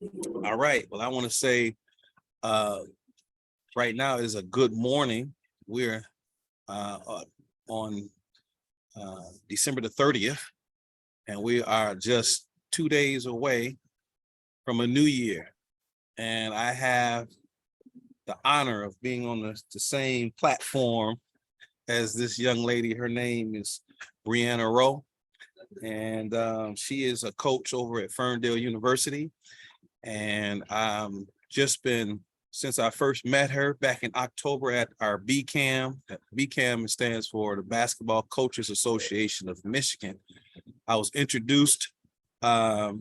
All right. Well, I want to say uh, right now is a good morning. We're on December the 30th, and we are just 2 days away from a new year. And I have the honor of being on the same platform as this young lady. Her name is Brianna Rowe, and she is a coach over at Ferndale University. And just been since I first met her back in October at our BCAM. BCAM stands for the Basketball Coaches Association of Michigan. I was introduced by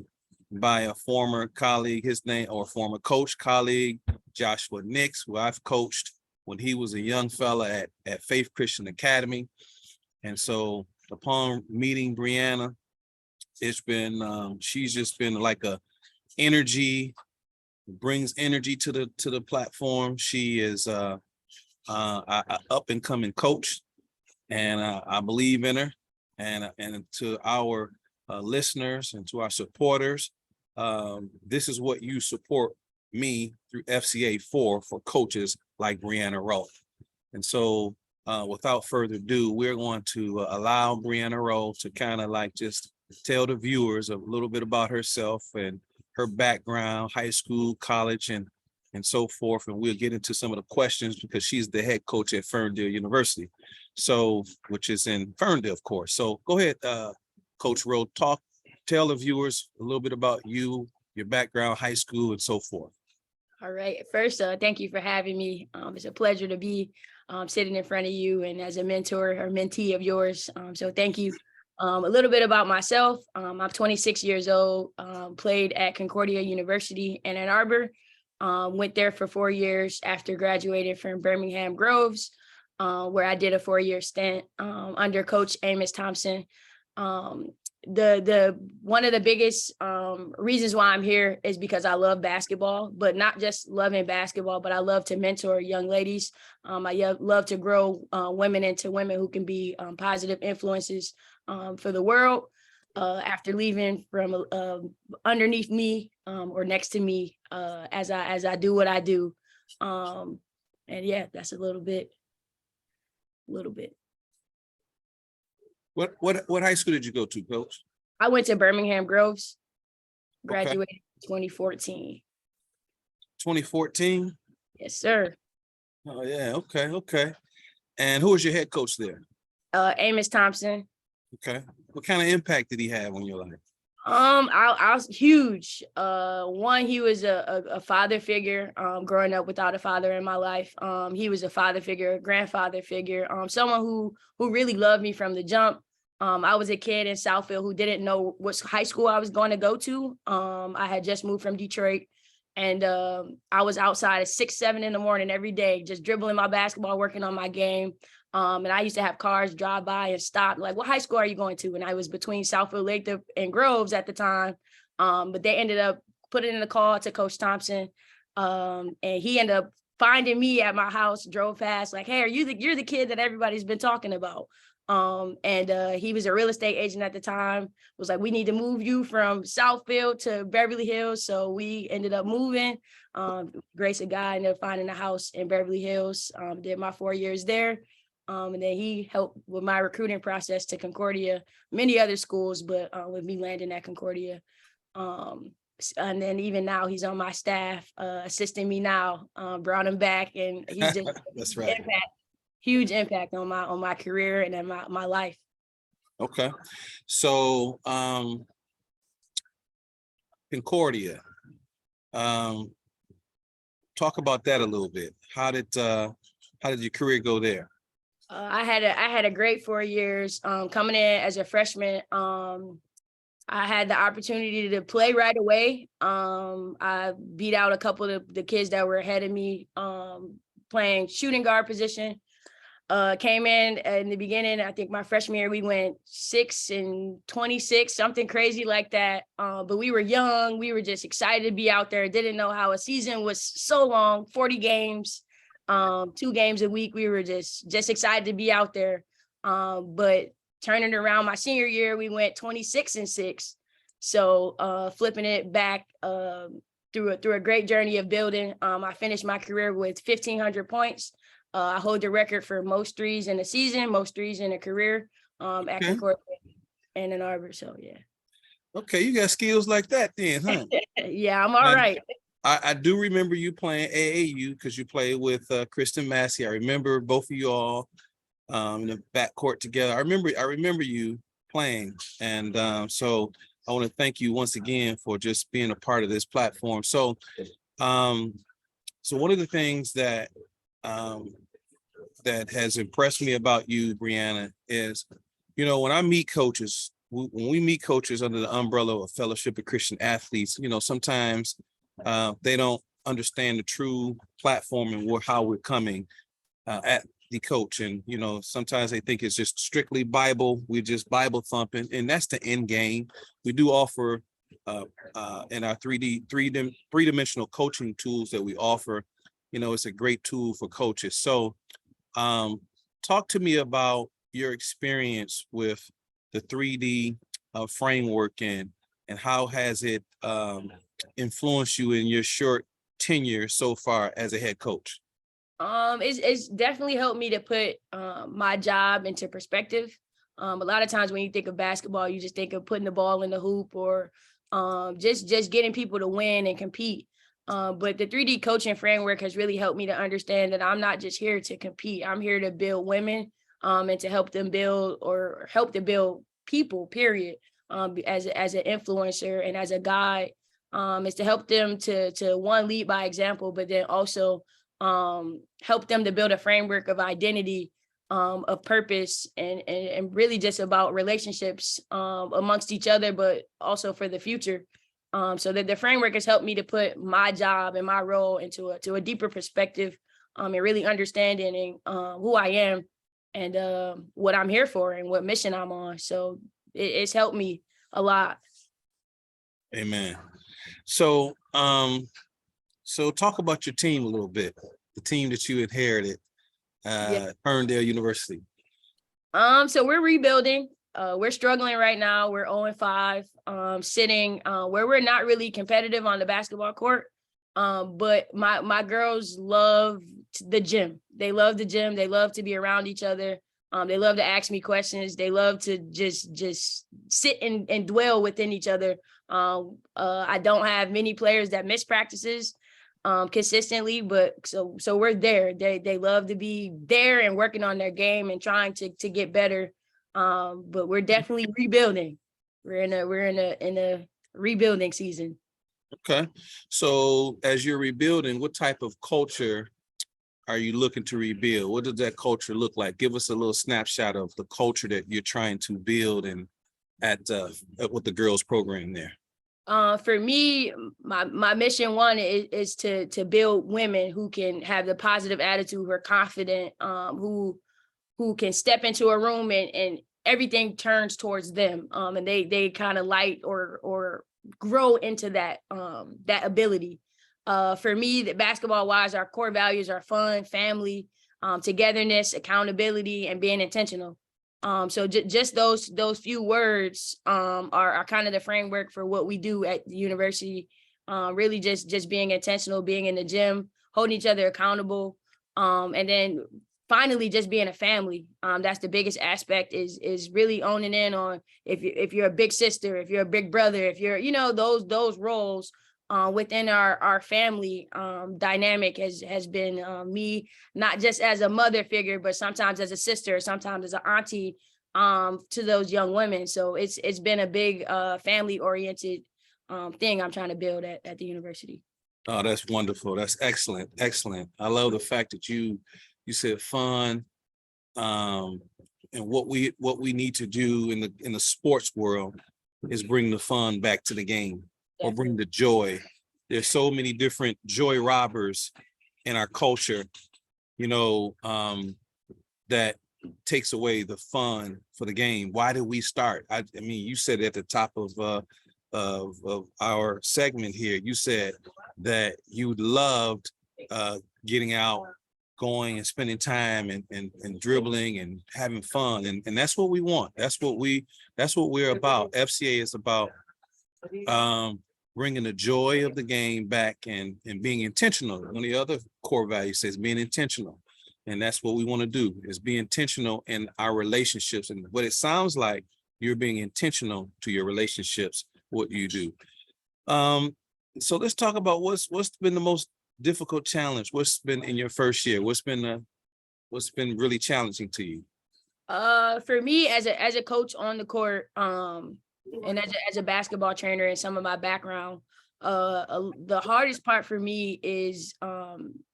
a former colleague, his name, or former coach colleague, Joshua Nix, who I've coached when he was a young fella at Faith Christian Academy. And so upon meeting Brianna, it's been she's just been like a energy, brings energy to the platform. She is a up and coming coach, and I believe in her. And to our listeners and to our supporters, this is what you support me through FCA for coaches like Brianna Rowe. And so without further ado, we're going to allow Brianna Rowe to kind of like just tell the viewers a little bit about herself and her background, high school, college, and so forth. And we'll get into some of the questions because she's the head coach at Ferndale University, so which is in Ferndale, of course. So go ahead, Coach Rowe, tell the viewers a little bit about you, your background, high school, and so forth. All right. First, thank you for having me. It's a pleasure to be sitting in front of you and as a mentor or mentee of yours. So thank you. A little bit about myself. I'm 26 years old, played at Concordia University in Ann Arbor, went there for 4 years after graduated from Birmingham Groves, where I did a 4-year stint under Coach Amos Thompson. The one of the biggest reasons why I'm here is because I love basketball, but not just loving basketball, but I love to mentor young ladies. I love to grow women into women who can be positive influences for the world after leaving from underneath me or next to me as I do what I do. And yeah, that's a little bit. What high school did you go to, Coach? I went to Birmingham Groves, graduated in 2014. 2014? Yes, sir. Oh yeah, okay. And who was your head coach there? Amos Thompson. Okay. What kind of impact did he have on your life? I was huge. One, he was a father figure. Growing up without a father in my life, he was a father figure, a grandfather figure. Someone who really loved me from the jump. I was a kid in Southfield who didn't know what high school I was going to go to. I had just moved from Detroit, and I was outside at 6, 7 in the morning every day, just dribbling my basketball, working on my game. And I used to have cars drive by and stop, like, what high school are you going to? And I was between Southfield, Lathrop, and Groves at the time. But they ended up putting in a call to Coach Thompson. And he ended up finding me at my house, drove past, like, hey, you're the kid that everybody's been talking about. And he was a real estate agent at the time, was like, we need to move you from Southfield to Beverly Hills. So we ended up moving. Grace of God, ended up finding a house in Beverly Hills, did my 4 years there. And then he helped with my recruiting process to Concordia, many other schools, but with me landing at Concordia. And then even now he's on my staff, assisting me now, brought him back, and he's just That's right. huge impact on my career and in my life. Okay. So Concordia. Talk about that a little bit. How did your career go there? I had a great 4 years. Coming in as a freshman, I had the opportunity to play right away. I beat out a couple of the kids that were ahead of me, playing shooting guard position. Came in the beginning, I think my freshman year, we went 6-26, something crazy like that. But we were young. We were just excited to be out there. Didn't know how a season was so long, 40 games. 2 games a week. We were just excited to be out there. But turning around my senior year, we went 26-6. So flipping it back through a great journey of building. I finished my career with 1,500 points. I hold the record for most threes in a season, most threes in a career at Okay. Concordia and Ann Arbor. So yeah. Okay, you got skills like that then, huh? Yeah, I'm all Now, right. I do remember you playing AAU because you played with Kristen Massey. I remember both of you all in the backcourt together. I remember you playing, and so I want to thank you once again for just being a part of this platform. So, so one of the things that that has impressed me about you, Brianna, is, you know, when I meet coaches, when we meet coaches under the umbrella of Fellowship of Christian Athletes, you know, sometimes they don't understand the true platform and how we're coming at the coach. And, you know, sometimes they think it's just strictly Bible. We're just Bible thumping, and that's the end game. We do offer in our three-dimensional coaching tools that we offer. You know, it's a great tool for coaches. So talk to me about your experience with the 3D framework, and how has it influenced you in your short tenure so far as a head coach? It's definitely helped me to put my job into perspective. A lot of times when you think of basketball, you just think of putting the ball in the hoop, or just getting people to win and compete. But the 3D coaching framework has really helped me to understand that I'm not just here to compete. I'm here to build women and to help them build, or help to build people, period. As an influencer and as a guide, is to help them to one, lead by example, but then also help them to build a framework of identity, of purpose, and really just about relationships amongst each other, but also for the future. So that the framework has helped me to put my job and my role into a deeper perspective, and really understanding who I am and what I'm here for and what mission I'm on. So it's helped me a lot. Amen. So, so talk about your team a little bit, the team that you inherited, Ferndale University. So we're rebuilding. We're struggling right now. We're 0-5, sitting where we're not really competitive on the basketball court. But my girls love the gym. They love the gym. They love to be around each other. They love to ask me questions. They love to just sit and dwell within each other. I don't have many players that miss practices consistently, but so we're there. They love to be there and working on their game and trying to get better. But we're definitely rebuilding. We're in a rebuilding season. Okay. So as you're rebuilding, what type of culture are you looking to rebuild? What does that culture look like? Give us a little snapshot of the culture that you're trying to build and at with the girls program there. For me, my mission one is to build women who can have the positive attitude, who are confident, who can step into a room and everything turns towards them, and they kind of light or grow into that ability. For me, the basketball wise, our core values are fun, family, togetherness, accountability, and being intentional. So just those few words are kind of the framework for what we do at the university. Really just being intentional, being in the gym, holding each other accountable, and then finally just being a family. That's the biggest aspect, is really owning in on if you're a big sister, if you're a big brother, if you're, those roles within our family dynamic has been me, not just as a mother figure, but sometimes as a sister, sometimes as an auntie to those young women. So it's been a big family oriented thing I'm trying to build at the university. Oh, that's wonderful. That's excellent. Excellent. I love the fact that you said fun. And what we need to do in the sports world is bring the fun back to the game, or bring the joy. There's so many different joy robbers in our culture, that takes away the fun for the game. Why did we start? I mean, you said at the top of our segment here, you said that you loved getting out, going and spending time and dribbling and having fun. And that's what we want. That's what we're about. FCA is about bringing the joy of the game back and being intentional. One of the other core values says being intentional. And that's what we want to do, is be intentional in our relationships. And what it sounds like, you're being intentional to your relationships, what you do. So let's talk about what's been the most difficult challenge. What's been in your first year? What's been really challenging to you? For me as a coach on the court, and as a basketball trainer and some of my background, the hardest part for me is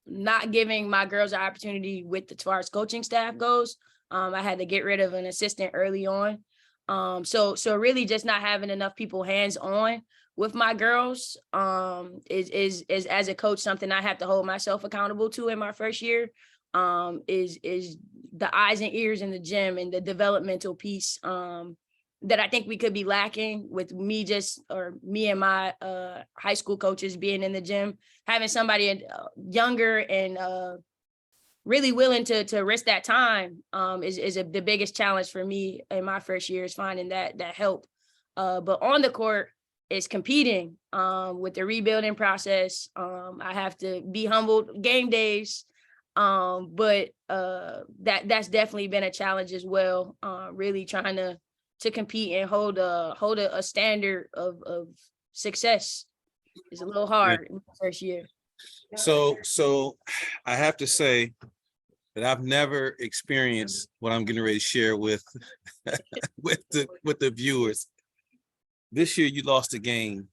not giving my girls an opportunity with as far as coaching staff goes. I had to get rid of an assistant early on. So really just not having enough people hands on with my girls is as a coach something I have to hold myself accountable to in my first year. Is the eyes and ears in the gym and the developmental piece that I think we could be lacking with me and my high school coaches being in the gym, having somebody younger and really willing to risk that time is the biggest challenge for me in my first year, is finding that help. But on the court, it's competing with the rebuilding process. I have to be humbled game days. But that's definitely been a challenge as well. Really trying to compete and hold a standard of success is a little hard in the first year. So I have to say that I've never experienced what I'm getting ready to share with with the viewers. This year you lost a game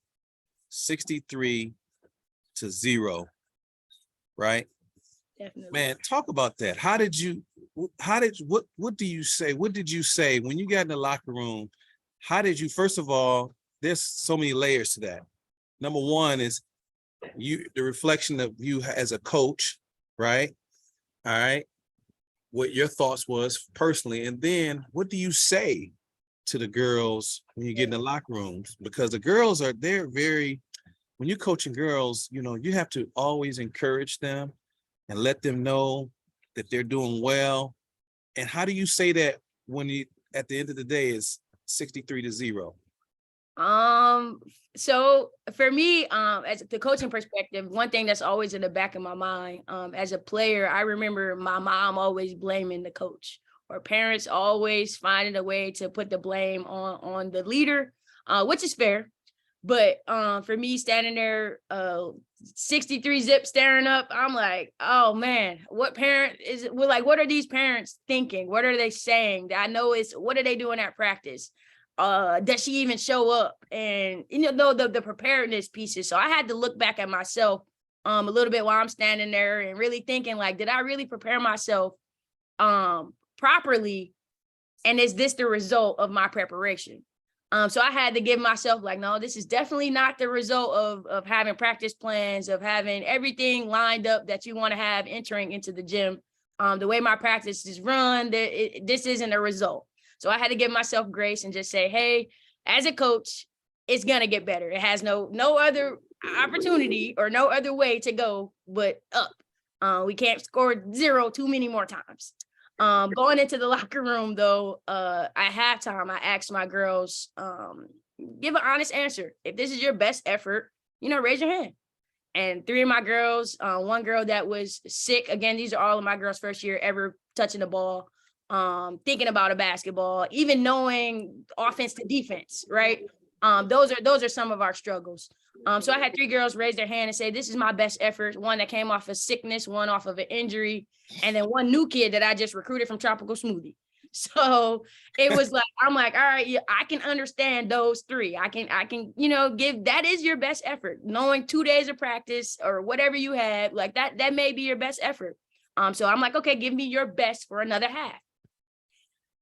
63-0, right? Definitely. Man, talk about that. What do you say? What did you say when you got in the locker room? How did you, first of all, there's so many layers to that. Number one is the reflection of you as a coach, right? All right. What your thoughts was personally. And then what do you say to the girls when you get in the locker rooms? Because the girls when you're coaching girls, you have to always encourage them and let them know that they're doing well. And how do you say that when at the end of the day is 63-0? So for me, as the coaching perspective, one thing that's always in the back of my mind, as a player, I remember my mom always blaming the coach, or parents always finding a way to put the blame on the leader, which is fair. But for me, standing there, 63 zip staring up, I'm like, oh man, what parent is it? Well, like, what are these parents thinking? What are they saying? I know what are they doing at practice? Does she even show up? And the preparedness pieces. So I had to look back at myself a little bit while I'm standing there and really thinking, like, did I really prepare myself properly? And is this the result of my preparation? So I had to give myself like, no, this is definitely not the result of having practice plans, of having everything lined up that you want to have entering into the gym. The way my practice is run, this isn't a result. So I had to give myself grace and just say, hey, as a coach, it's going to get better. It has no other opportunity or no other way to go but up. We can't score 0 too many more times. Going into the locker room, though, at halftime, I asked my girls, give an honest answer. If this is your best effort, raise your hand. And 3 of my girls, one girl that was sick. Again, these are all of my girls' first year ever touching the ball, thinking about a basketball, even knowing offense to defense, right? Those are some of our struggles. So I had 3 girls raise their hand and say, this is my best effort. One that came off of sickness, one off of an injury, and then one new kid that I just recruited from Tropical Smoothie. So it was like, I'm like, all right, yeah, I can understand those 3. I can, give, that is your best effort. Knowing 2 days of practice or whatever you have, like that may be your best effort. So I'm like, okay, give me your best for another half.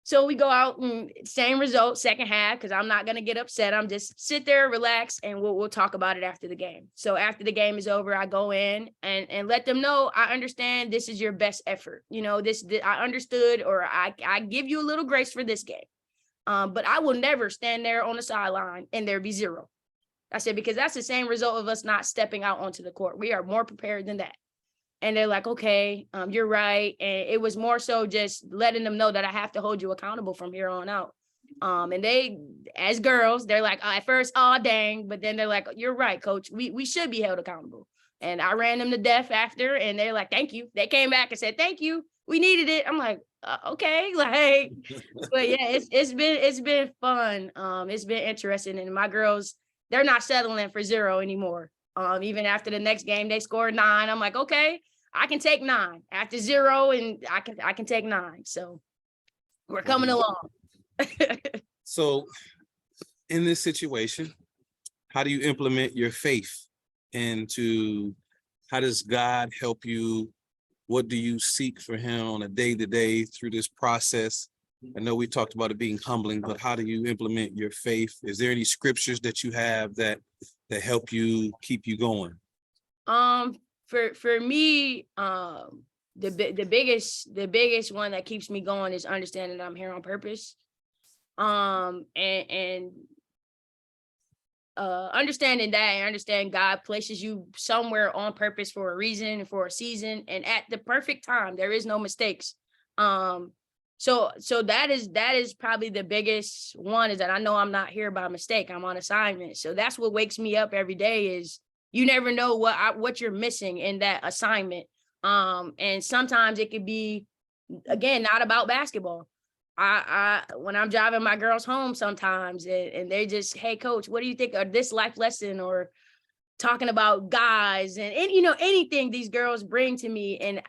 So we go out and same result, second half, because I'm not going to get upset. I'm just sit there, relax, and we'll talk about it after the game. So after the game is over, I go in and let them know, I understand this is your best effort. This I understood, or I give you a little grace for this game. But I will never stand there on the sideline and there be 0. I said, because that's the same result of us not stepping out onto the court. We are more prepared than that. And they're like, okay, you're right. And it was more so just letting them know that I have to hold you accountable from here on out. And they, as girls, they're like, at first, oh dang, but then they're like, you're right, coach. We should be held accountable. And I ran them to death after, and they're like, thank you. They came back and said, thank you. We needed it. I'm like, okay, like, but yeah, it's been fun. It's been interesting, and my girls, they're not settling for 0 anymore. Even after the next game, they scored 9. I'm like, okay, I can take 9 after 0, and I can take 9. So we're coming along. So in this situation, how do you implement your faith into, how does God help you? What do you seek for him on a day-to-day through this process? I know we talked about it being humbling, but how do you implement your faith? Is there any scriptures that you have that help you keep you going? For me, the biggest one that keeps me going is understanding that I'm here on purpose. And understanding that, and understand God places you somewhere on purpose for a reason, for a season, and at the perfect time. There is no mistakes. So that is probably the biggest one, is that I know I'm not here by mistake. I'm on assignment. So that's what wakes me up every day, is you never know what you're missing in that assignment. And sometimes it could be, again, not about basketball. I when I'm driving my girls home sometimes, and they just, hey coach, what do you think of this life lesson, or talking about guys and anything these girls bring to me, and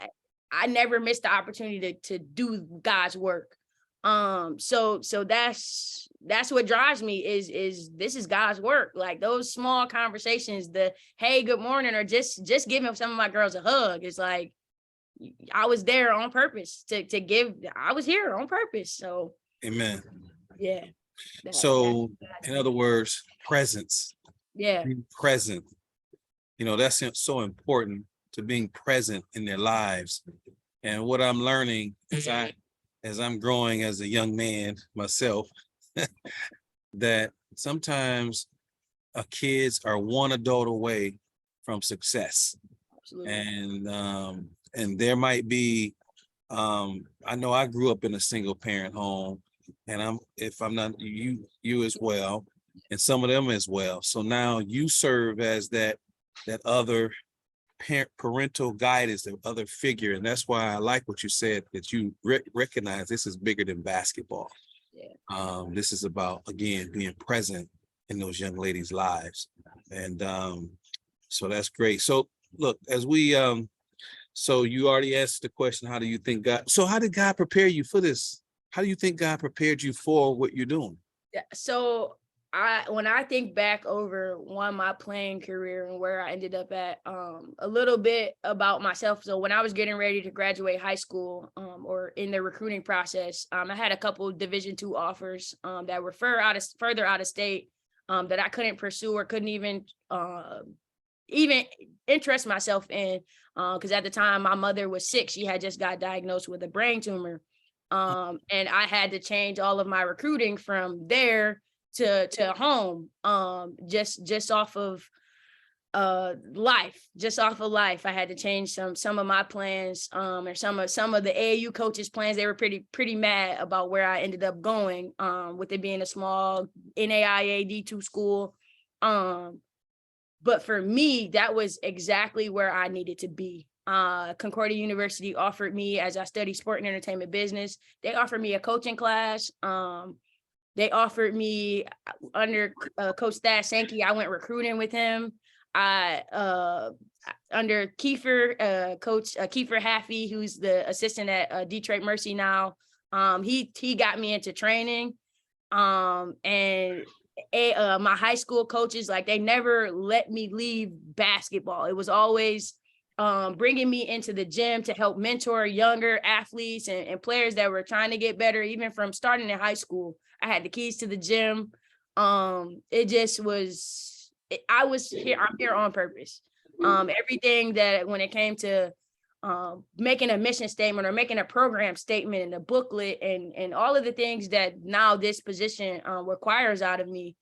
I never miss the opportunity to do God's work. So that's what drives me, is this is God's work. Like those small conversations, the hey, good morning, or just giving some of my girls a hug. It's like, I was there on purpose to give. I was here on purpose. So, amen. Yeah. So, in other words, presence. Yeah. Being present. That's so important, to being present in their lives. And what I'm learning as I'm growing as a young man myself, that sometimes kids are one adult away from success. Absolutely. And there might be, I know I grew up in a single parent home, and if I'm not, you as well, and some of them as well. So now you serve as that other parental guidance, the other figure. And that's why I like what you said, that you recognize this is bigger than basketball. Yeah. This is about, again, being present in those young ladies' lives. And so that's great. So look, as we so you already asked the question, how do you think God, so how did God prepare you for this? How do you think God prepared you for what you're doing? Yeah. So when I think back over my playing career and where I ended up at, a little bit about myself. So when I was getting ready to graduate high school, or in the recruiting process, I had a couple of Division II offers that were further out of state, that I couldn't pursue, or couldn't even interest myself in, because at the time my mother was sick. She had just got diagnosed with a brain tumor, and I had to change all of my recruiting from there to home, just off of life. I had to change some of my plans, or some of the AAU coaches' plans. They were pretty mad about where I ended up going, with it being a small NAIA D2 school. But for me, that was exactly where I needed to be. Concordia University offered me, as I studied sport and entertainment business, they offered me a coaching class. They offered me, under Coach Thad Sankey, I went recruiting with him. Under Kiefer, Coach Kiefer Haffey, who's the assistant at Detroit Mercy now, he got me into training. And my high school coaches, like, they never let me leave basketball. It was always bringing me into the gym to help mentor younger athletes and players that were trying to get better, even from starting in high school. I had the keys to the gym. It just was, I was here, I'm here on purpose. Everything that, when it came to making a mission statement or making a program statement and a booklet and all of the things that now this position requires out of me,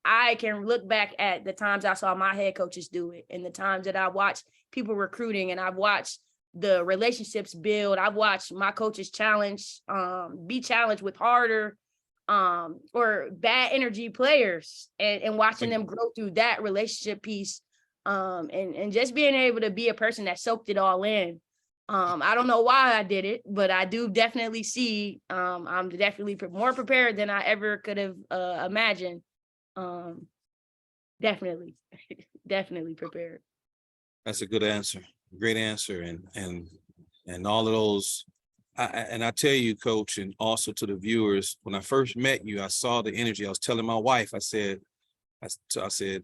I can look back at the times I saw my head coaches do it, and the times that I watched people recruiting, and I've watched the relationships build. I've watched my coaches be challenged with harder or bad energy players, and watching them grow through that relationship piece, and just being able to be a person that soaked it all in. I don't know why I did it, but I do definitely see I'm definitely more prepared than I ever could have imagined. Definitely, definitely prepared. That's a good answer. Great answer. And all of those. And I tell you, coach, and also to the viewers, when I first met you, I saw the energy. I was telling my wife, I said, I was saying,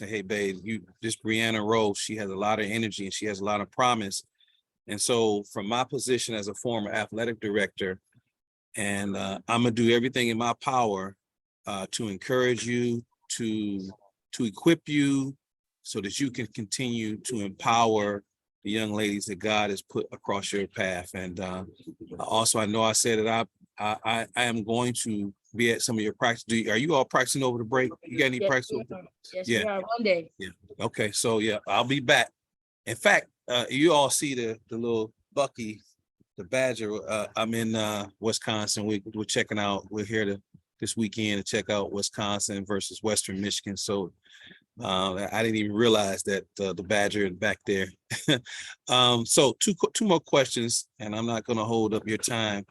hey, babe, this Brianna Rowe, she has a lot of energy and she has a lot of promise. And so from my position as a former athletic director, and I'm gonna do everything in my power to encourage you, to equip you so that you can continue to empower the young ladies that God has put across your path. And also, I know I said that I am going to be at some of your practice. Are you all practicing over the break? You got any practice? Yes, we are. One day. Yeah. Okay. So yeah, I'll be back. In fact, you all see the little Bucky, the Badger. I'm in Wisconsin. We're checking out. We're here this weekend to check out Wisconsin versus Western Michigan. So I didn't even realize that the Badger is back there. So two more questions, and I'm not going to hold up your time.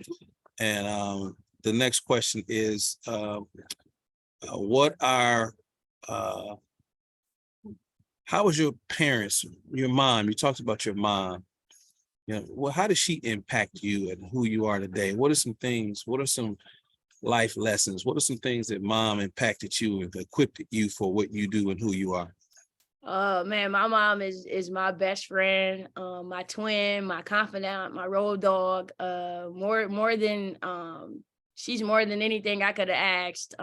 And the next question is, how was your parents, your mom? You talked about your mom. You know, well, how did she impact you and who you are today? What are some things? What are some life lessons? What are some things that mom impacted you and equipped you for what you do and who you are? Man, my mom is my best friend, my twin, my confidant, my road dog. More than she's more than anything I could have asked.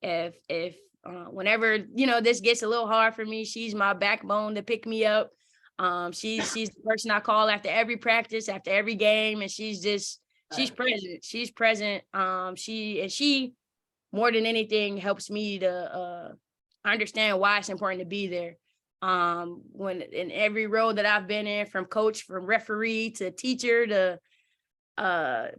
If whenever this gets a little hard for me, she's my backbone to pick me up. She's the person I call after every practice, after every game, and she's present. She's present. She more than anything helps me to understand why it's important to be there. When in every role that I've been in, from coach, from referee to teacher to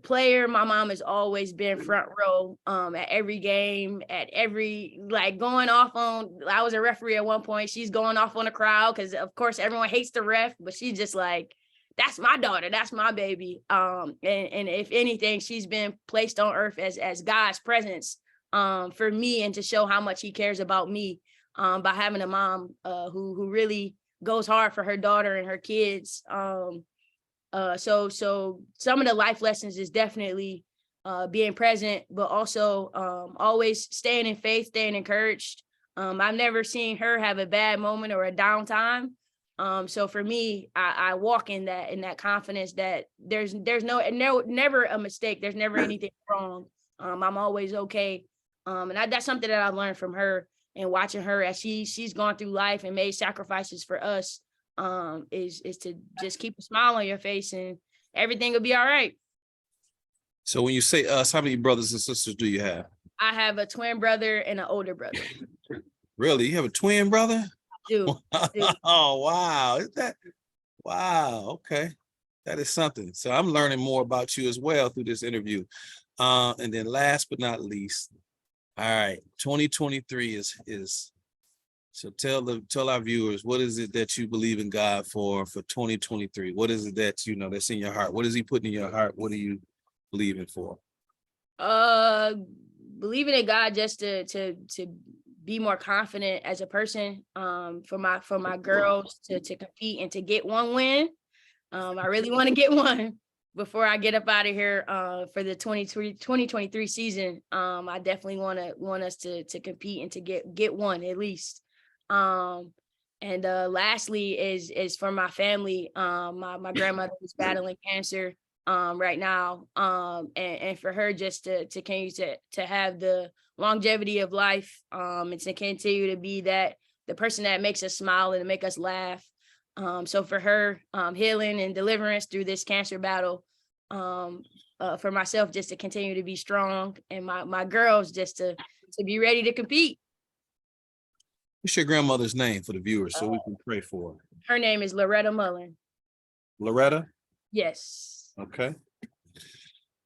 player, my mom has always been front row at every game, at every, like, going off on, I was a referee at one point, she's going off on the crowd because of course everyone hates the ref, but she's just like, that's my daughter, that's my baby. And if anything, she's been placed on earth as God's presence for me, and to show how much he cares about me by having a mom who really goes hard for her daughter and her kids. So some of the life lessons is definitely being present, but also always staying in faith, staying encouraged. I've never seen her have a bad moment or a downtime. So for me, I walk in that confidence that there's never a mistake. There's never anything wrong. I'm always okay. And that's something that I've learned from her, and watching her as she's gone through life and made sacrifices for us, is to just keep a smile on your face and everything will be all right. So when you say us, how many brothers and sisters do you have? I have a twin brother and an older brother. Really? You have a twin brother? Dude. Oh, wow. Wow. Okay. That is something. So I'm learning more about you as well through this interview. And then last but not least, all right, 2023 is so tell our viewers, what is it that you believe in God for 2023? What is it that that's in your heart? What is he putting in your heart? What are you believing for? Believing in God just to be more confident as a person, for my girls to compete and to get one win. I really want to get one before I get up out of here for the 2023 season. I definitely want us to compete and to get one at least. And lastly is for my family. My grandmother is battling cancer right now. And for her just to continue to have the longevity of life, and to continue to be the person that makes us smile and make us laugh. So for her, healing and deliverance through this cancer battle, for myself, just to continue to be strong, and my girls just to be ready to compete. What's your grandmother's name for the viewers so we can pray for her? Her name is Loretta Mullen. Loretta? Yes. Okay.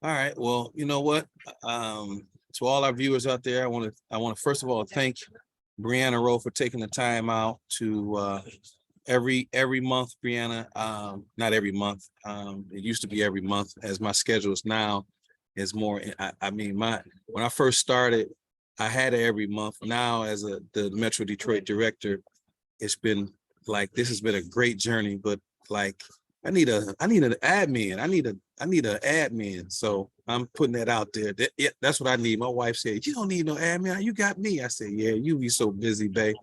All right. Well, you know what? To all our viewers out there, I want to first of all thank Brianna Rowe for taking the time out to every month, Brianna. Not every month. It used to be every month, as my schedule is now is more. I mean, when I first started, I had it every month. Now, as the Metro Detroit director, it's been like this has been a great journey, but like I need an admin. I need an admin. So I'm putting that out there. That's what I need. My wife said, "You don't need no admin. You got me." I said, "Yeah, you be so busy, babe."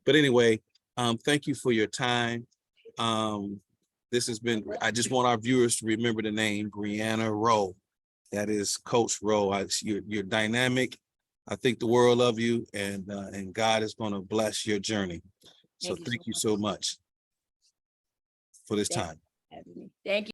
But anyway, thank you for your time. This has been. I just want our viewers to remember the name Brianna Rowe. That is Coach Rowe. You're dynamic. I think the world of you, and God is going to bless your journey. So Thank you thank you so so much. much for this Thank time. you for having me. Thank you.